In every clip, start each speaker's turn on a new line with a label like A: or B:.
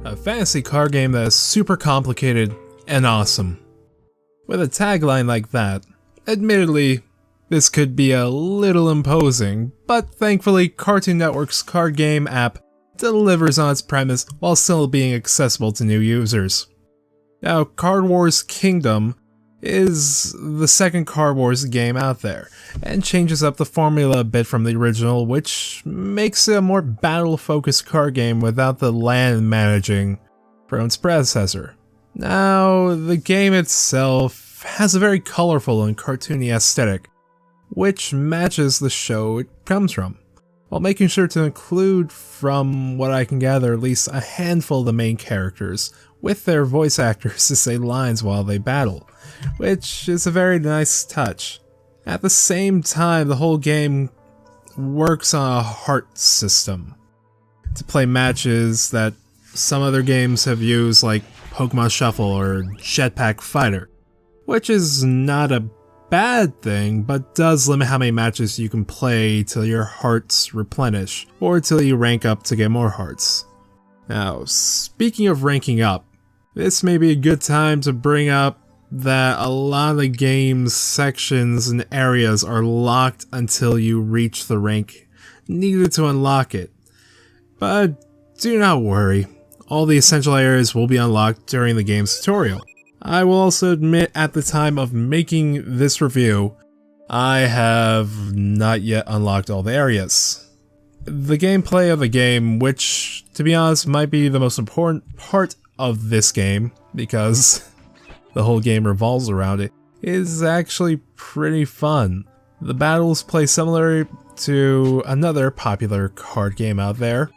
A: a fantasy card game that is super complicated and awesome. With a tagline like that, admittedly, this could be a little imposing, but thankfully Cartoon Network's card game app delivers on its premise while still being accessible to new users. Now, Card Wars Kingdom is the second Card Wars game out there, and changes up the formula a bit from the original, which makes it a more battle-focused card game without the land managing from its predecessor. Now, the game itself has a very colorful and cartoony aesthetic, which matches the show it comes from, while making sure to include, from what I can gather, at least a handful of the main characters, with their voice actors to say lines while they battle, which is a very nice touch. At the same time, the whole game works on a heart system to play matches that some other games have used, like Pokemon Shuffle or Jetpack Fighter, which is not a bad thing, but does limit how many matches you can play till your hearts replenish, or till you rank up to get more hearts. Now, speaking of ranking up, this may be a good time to bring up that a lot of the game's sections and areas are locked until you reach the rank needed to unlock it. But do not worry, all the essential areas will be unlocked during the game's tutorial. I will also admit, at the time of making this review, I have not yet unlocked all the areas. The gameplay of the game, which, to be honest, might be the most important part of this game, because the whole game revolves around it, is actually pretty fun. The battles play similar to another popular card game out there,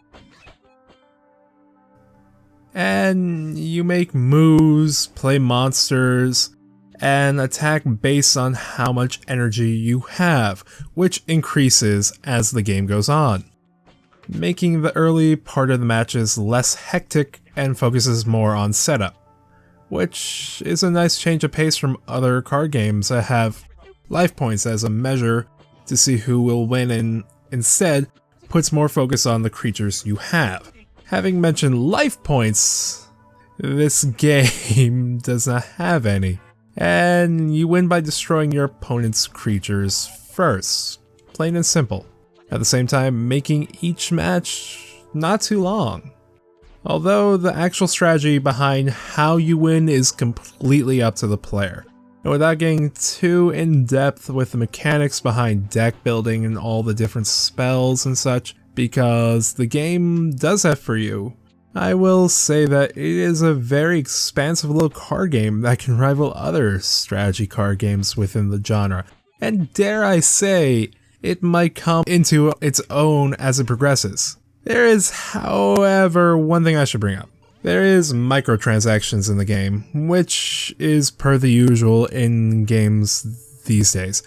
A: and you make moves, play monsters, and attack based on how much energy you have, which increases as the game goes on, making the early part of the matches less hectic and focuses more on setup, which is a nice change of pace from other card games that have life points as a measure to see who will win, and instead puts more focus on the creatures you have. Having mentioned life points, this game does not have any, and you win by destroying your opponent's creatures first, plain and simple, at the same time making each match not too long. Although the actual strategy behind how you win is completely up to the player. And without getting too in-depth with the mechanics behind deck building and all the different spells and such, because the game does that for you, I will say that it is a very expansive little card game that can rival other strategy card games within the genre. And dare I say, it might come into its own as it progresses. There is, however, one thing I should bring up. There is microtransactions in the game, which is per the usual in games these days.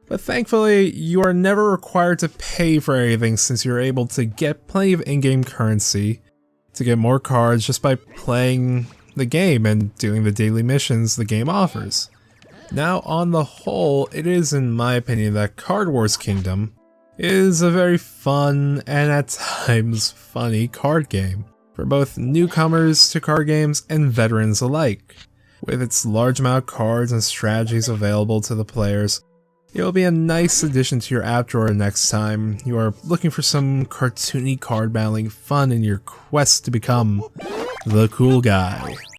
A: But thankfully, you are never required to pay for anything, since you're able to get plenty of in-game currency to get more cards just by playing the game and doing the daily missions the game offers. Now, on the whole, it is in my opinion that Card Wars Kingdom is a very fun and at times funny card game for both newcomers to card games and veterans alike. With its large amount of cards and strategies available to the players, it will be a nice addition to your app drawer next time you are looking for some cartoony card battling fun in your quest to become the cool guy.